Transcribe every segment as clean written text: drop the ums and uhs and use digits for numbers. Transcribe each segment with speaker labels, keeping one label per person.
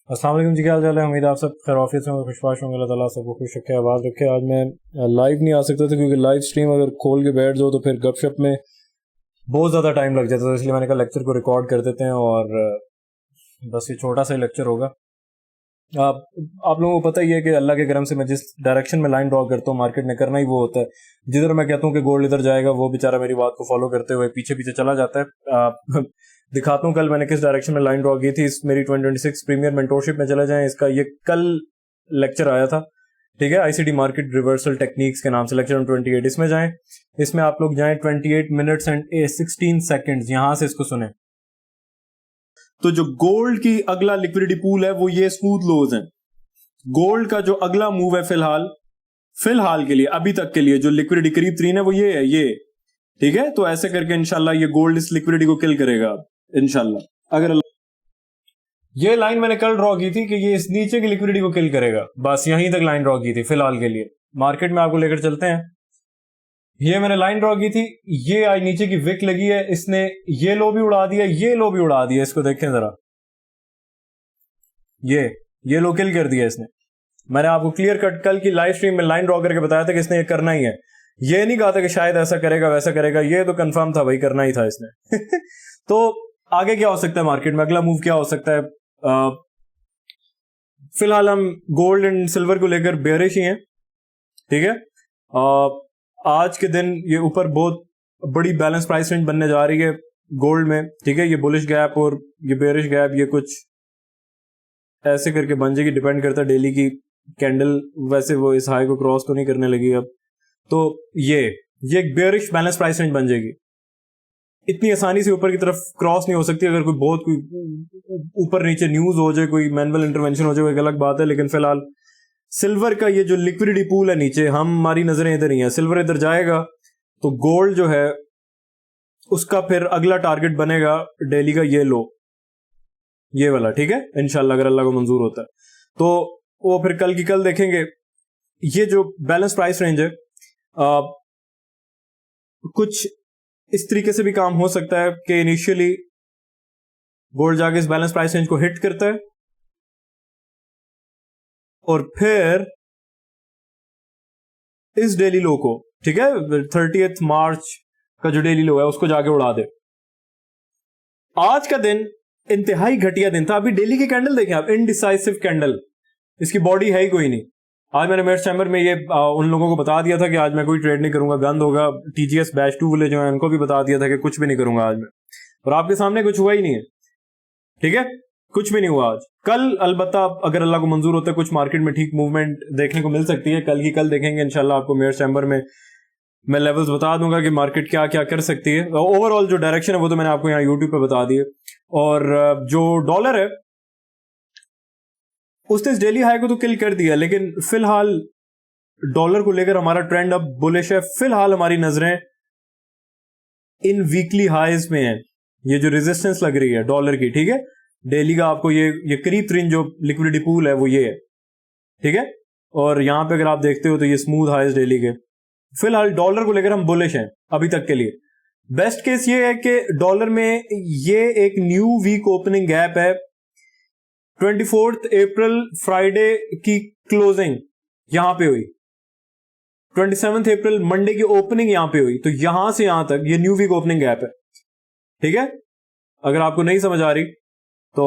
Speaker 1: अस्सलाम वालेकुम जी, क्या हाल चाल है। उम्मीद आप सब खैरियत से होंगे, खुशबाश होंगे। अल्लाह ताला सबको खुश रखे, आबाद रखे। आज मैं लाइव नहीं आ सकता था क्योंकि लाइव स्ट्रीम अगर खोल के बैठ जाओ तो फिर गपशप में बहुत ज़्यादा टाइम लग जाता था, इसलिए मैंने कहा लेक्चर को रिकॉर्ड कर देते हैं और बस ये छोटा सा लेक्चर होगा। आप लोगों को पता ही है कि अल्लाह के करम से मैं जिस डायरेक्शन में लाइन ड्रॉ करता हूँ मार्केट ने करना ही वो होता है। जिधर मैं कहता हूँ कि गोल्ड इधर जाएगा वो बेचारा मेरी बात को फॉलो करते हुए पीछे पीछे चला जाता है। दिखाता हूँ कल मैंने किस डायरेक्शन में लाइन ड्रॉ की थी। इस मेरी 2026 प्रीमियर मेंटोरशिप में चले जाएं, इसका ये कल लेक्चर आया था, ठीक है। आईसीडी मार्केट रिवर्सल टेक्निक्स के नाम से लेक्चर 28, इसमें जाएं। इसमें आप लोग जाएं 28 मिनट्स एंड 16 सेकेंड्स, यहां से इसको सुने। तो जो गोल्ड की अगला लिक्विडिटी पूल है वो ये स्मूथ लोज है। गोल्ड का जो अगला मूव है फिलहाल के लिए, अभी तक के लिए जो लिक्विडिटी करीब 3 है वो ये है, ये ठीक है। तो ऐसे करके इंशाल्लाह ये गोल्ड इस लिक्विडिटी को किल करेगा इंशाल्लाह। अगर ये लाइन मैंने कल ड्रॉ की थी कि ये इस नीचे की लिक्विडिटी को किल करेगा, बस यहीं तक लाइन ड्रॉ की थी फिलहाल के लिए। मार्केट में आपको लेकर चलते हैं। ये मैंने लाइन ड्रॉ की थी, ये आज नीचे की विक लगी है, इसने ये लो भी उड़ा दिया, ये लो भी उड़ा दिया। इसको देखें जरा, ये लो किल कर दिया इसने। मैंने आपको क्लियर कट कल की लाइव स्ट्रीम में लाइन ड्रॉ करके बताया था कि इसने ये करना ही है। ये नहीं कहा था कि शायद ऐसा करेगा वैसा करेगा, ये तो कंफर्म था भाई, करना ही था इसने। तो आगे क्या हो सकता है मार्केट में, अगला मूव क्या हो सकता है। फिलहाल हम गोल्ड एंड सिल्वर को लेकर बेयरिश ही हैं, ठीक है। आज के दिन ये ऊपर बहुत बड़ी बैलेंस प्राइस रेंज बनने जा रही है गोल्ड में, ठीक है। ये बुलिश गैप और ये बेयरिश गैप ये कुछ ऐसे करके बन जाएगी, डिपेंड करता है डेली की कैंडल। वैसे वो इस हाई को क्रॉस तो नहीं करने लगी अब, तो ये एक बेयरिश बैलेंस प्राइस रेंज बन जाएगी। इतनी आसानी से ऊपर की तरफ क्रॉस नहीं हो सकती। अगर कोई बहुत कोई ऊपर नीचे न्यूज हो जाए, कोई मैनुअल इंटरवेंशन हो जाए, एक अलग बात है। लेकिन फिलहाल सिल्वर का ये जो लिक्विडिटी पूल है नीचे, हमारी नजरें इधर ही हैं। सिल्वर इधर जाएगा तो गोल्ड जो है उसका फिर अगला टारगेट बनेगा डेली का ये लो, ये वाला, ठीक है। इंशाल्लाह अगर अल्लाह को मंजूर होता है तो वो फिर कल की कल देखेंगे। ये जो बैलेंस प्राइस रेंज है कुछ इस तरीके से भी काम हो सकता है कि इनिशियली गोल्ड जाके इस बैलेंस प्राइस रेंज को हिट करता है और फिर इस डेली लो को, ठीक है, 30 मार्च का जो डेली लो है उसको जाके उड़ा दे। आज का दिन इंतहाई घटिया दिन था। अभी डेली की कैंडल देखें आप, इनडिसाइसिव कैंडल, इसकी बॉडी है ही कोई नहीं। आज मैंने मेरे चैम्बर में ये उन लोगों को बता दिया था कि आज मैं कोई ट्रेड नहीं करूंगा, गंद होगा। टीजीएस बैच 2 वाले जो है उनको भी बता दिया था कि कुछ भी नहीं करूंगा आज मैं, और आपके सामने कुछ हुआ ही नहीं है, ठीक है। कुछ भी नहीं हुआ आज। कल अलबत्ता अगर अल्लाह को मंजूर होता है कुछ मार्केट में ठीक मूवमेंट देखने को मिल सकती है। कल की कल देखेंगे इंशाल्लाह। आपको मेरे चैम्बर में मैं लेवल्स बता दूंगा कि मार्केट क्या क्या कर सकती है। ओवरऑल जो डायरेक्शन है वो तो मैंने आपको यहाँ यूट्यूब पे बता दी है। और जो डॉलर है उसने इस डेली हाई को तो किल कर दिया, लेकिन फिलहाल डॉलर को लेकर हमारा ट्रेंड अब बुलिश है। फिलहाल हमारी नजरें इन वीकली हाईज में है। ये जो रेजिस्टेंस लग रही है डॉलर की, ठीक है, डेली का आपको ये करीब 3 जो लिक्विडिटी पूल है वो ये है, ठीक है। और यहां पे अगर आप देखते हो तो ये स्मूथ हाईज डेली के। फिलहाल डॉलर को लेकर हम बुलिश हैं अभी तक के लिए। बेस्ट केस ये है कि डॉलर में ये एक न्यू वीक ओपनिंग गैप है। 24 अप्रैल फ्राइडे की क्लोजिंग यहां पे हुई, 27 अप्रैल मंडे की ओपनिंग यहां पे हुई, तो यहां से यहां तक ये न्यू वीक ओपनिंग गैप है, ठीक है। अगर आपको नहीं समझ आ रही तो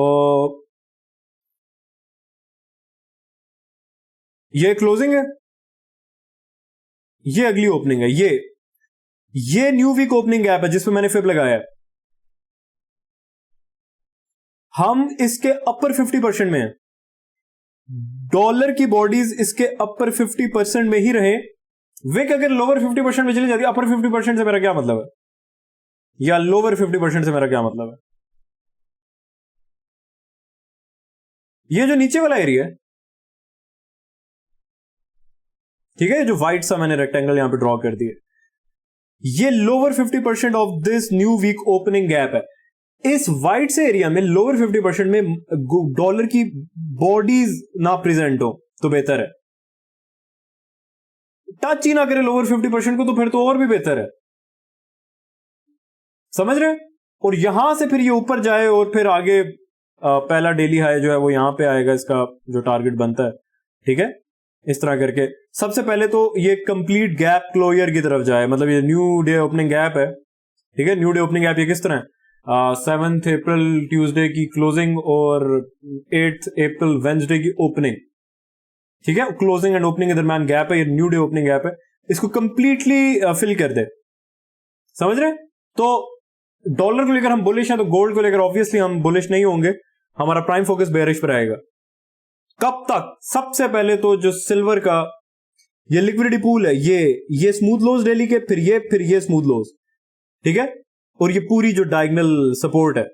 Speaker 1: ये क्लोजिंग है, ये अगली ओपनिंग है, ये न्यू वीक ओपनिंग गैप है जिसमें मैंने फिब लगाया है। हम इसके अपर 50% में हैं। डॉलर की बॉडीज इसके अपर 50% में ही रहे। विक अगर लोअर 50% में चली जाती है, अपर 50% से मेरा क्या मतलब है, या लोअर 50% से मेरा क्या मतलब है। ये जो नीचे वाला एरिया है, ठीक है, जो व्हाइट सा मैंने रेक्टेंगल यहां पे ड्रॉ कर दिया, ये lower 50% of this new week opening gap है। इस व्हाइट से एरिया में लोअर 50% में डॉलर की बॉडीज ना प्रेजेंट हो तो बेहतर है। टच ही ना करे लोअर 50% को तो फिर तो और भी बेहतर है, समझ रहे। और यहां से फिर ये ऊपर जाए और फिर आगे पहला डेली हाई जो है वो यहाँ पे आएगा, इसका जो टारगेट बनता है, ठीक है, इस तरह करके। सबसे पहले तो ये कंप्लीट गैप क्लोजर की तरफ जाए, मतलब ये न्यू डे ओपनिंग गैप है, ठीक है, न्यू डे ओपनिंग गैप ये किस तरह है, 7 अप्रैल ट्यूसडे की क्लोजिंग और 8 अप्रैल वेंसडे की ओपनिंग, ठीक है, क्लोजिंग एंड ओपनिंग के दरमियान गैप है, ये न्यू डे ओपनिंग गैप है, इसको कंप्लीटली फिल कर दे, समझ रहे? तो डॉलर को लेकर हम बुलिश हैं, तो गोल्ड को लेकर ऑब्वियसली हम बुलिश नहीं होंगे, हमारा प्राइम फोकस बेरिश पर आएगा। कब तक? सबसे पहले तो जो सिल्वर का ये लिक्विडिटी पूल है, ये स्मूथ लोज डेली के, फिर ये स्मूथ लोज, ठीक है, और ये पूरी जो डायगोनल सपोर्ट है,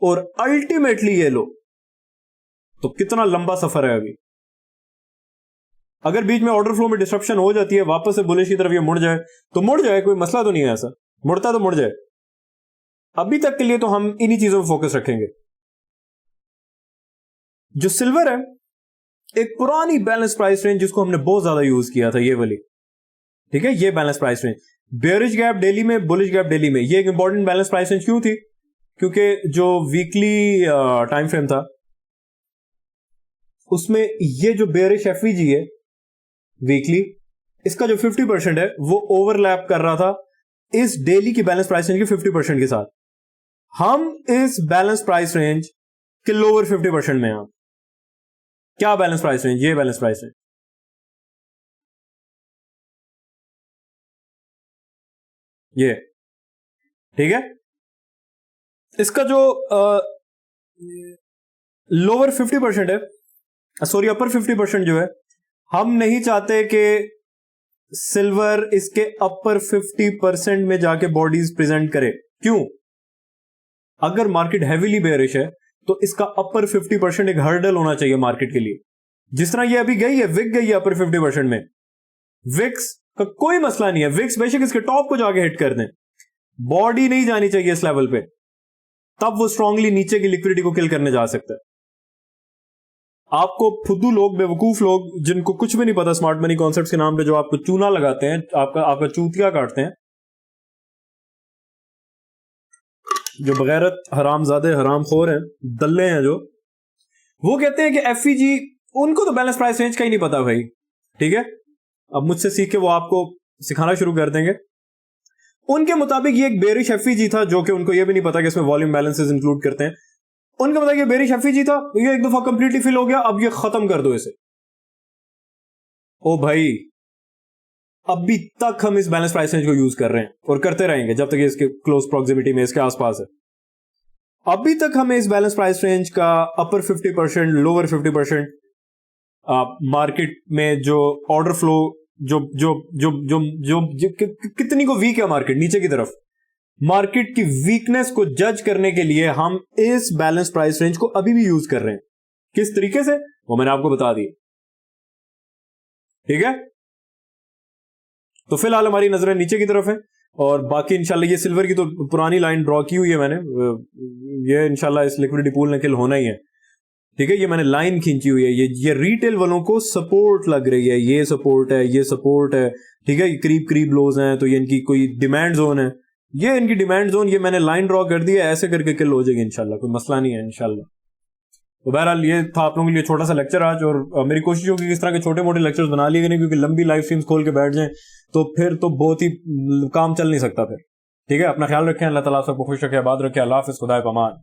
Speaker 1: और अल्टीमेटली ये लो। तो कितना लंबा सफर है अभी। अगर बीच में ऑर्डर फ्लो में डिस्ट्रप्शन हो जाती है, वापस से बुलिश की तरफ ये मुड़ जाए तो मुड़ जाए, कोई मसला तो नहीं है, ऐसा मुड़ता तो मुड़ जाए। अभी तक के लिए तो हम इन्हीं चीजों पर फोकस रखेंगे। जो सिल्वर है, एक पुरानी बैलेंस प्राइस रेंज जिसको हमने बहुत ज्यादा यूज किया था, ये वाली, ठीक है, ये balance price range, bearish gap daily में, बुलिश गैप डेली में, ये एक इंपॉर्टेंट बैलेंस प्राइस रेंज क्यों थी? क्योंकि जो वीकली टाइम फ्रेम था उसमें ये जो बेयरिश एफवीजी है वीकली, इसका जो 50% है वो ओवरलैप कर रहा था इस डेली की बैलेंस प्राइस रेंज के 50% के साथ। हम इस बैलेंस प्राइस रेंज के लोअर 50% में हैं। क्या बैलेंस प्राइस रेंज? ये बैलेंस प्राइस रेंज, ये, ठीक है, इसका जो लोअर 50% है, सॉरी अपर 50% जो है, हम नहीं चाहते कि सिल्वर इसके अपर 50% में जाके बॉडीज प्रेजेंट करे। क्यों? अगर मार्केट हैवीली बेयरिश है तो इसका अपर 50% एक हर्डल होना चाहिए मार्केट के लिए। जिस तरह ये अभी गई है, विक गई है अपर 50% में, विक्स का कोई मसला नहीं है, विक्स बेशक इसके टॉप को जाके हिट कर दें, बॉडी नहीं जानी चाहिए इस लेवल पे, तब वो स्ट्रांगली नीचे की लिक्विडिटी को किल करने जा सकता है। आपको फुद्दू लोग, बेवकूफ लोग, जिनको कुछ भी नहीं पता स्मार्ट मनी कॉन्सेप्ट्स के नाम पे, जो आपको चूना लगाते हैं, आपका चूतिया काटते हैं, जो बगैरत हरामजादे हरामखोर हैं, दल्ले हैं, जो वो कहते हैं कि एफईजी, उनको तो बैलेंस प्राइस रेंज का ही नहीं पता भाई, ठीक है। अब मुझसे सीख के वो आपको सिखाना शुरू कर देंगे। उनके मुताबिक ये एक बेरिश एफईजी था, जो कि उनको ये भी नहीं पता कि इसमें वॉल्यूम बैलेंसेस इंक्लूड करते हैं। उनके मुताबिक ये बेरिश एफईजी था, ये एक दफा कंप्लीटली फिल हो गया, अब ये खत्म कर दो इसे। ओ भाई, अभी तक हम इस बैलेंस प्राइस रेंज को यूज कर रहे हैं और करते रहेंगे जब तक ये इसके क्लोज प्रॉक्सिमिटी में, इसके आसपास है। अभी तक हमें इस बैलेंस प्राइस रेंज का अपर 50%, लोअर 50% मार्केट में जो ऑर्डर फ्लो, जो जो जो जो जो, जो कितनी को वीक है मार्केट नीचे की तरफ, मार्केट की वीकनेस को जज करने के लिए हम इस बैलेंस प्राइस रेंज को अभी भी यूज कर रहे हैं। किस तरीके से, वो मैंने आपको बता दिया, ठीक है। तो फिलहाल हमारी नजरें नीचे की तरफ है, और बाकी इंशाल्लाह ये सिल्वर की तो पुरानी लाइन ड्रॉ की हुई है मैंने, ये इंशाल्लाह इस लिक्विडिटी पूल ने किल होना ही है, ठीक है। ये मैंने लाइन खींची हुई है, ये रिटेल वालों को सपोर्ट लग रही है, ये सपोर्ट है, ये सपोर्ट है, ठीक है। ये करीब करीब लोज हैं, तो ये इनकी कोई डिमांड जोन है, ये इनकी डिमांड जोन, ये मैंने लाइन ड्रॉ कर दी है, ऐसे करके किल हो जाएगी इंशाल्लाह, कोई मसला नहीं है इंशाल्लाह। तो बहरहाल ये था आप लोगों के लिए छोटा सा लेक्चर आज, और मेरी कोशिश होगी कि इस तरह के छोटे मोटे लेक्चर्स बना लिए नहीं, क्योंकि लंबी लाइव स्ट्रीम्स खोल के बैठ जाएं तो फिर तो बहुत ही काम चल नहीं सकता फिर, ठीक है। अपना ख्याल रखें, अल्लाह ताला सबको खुश रखे, आबाद रखे, अल्लाह हाफिज़, खुदा के अमान।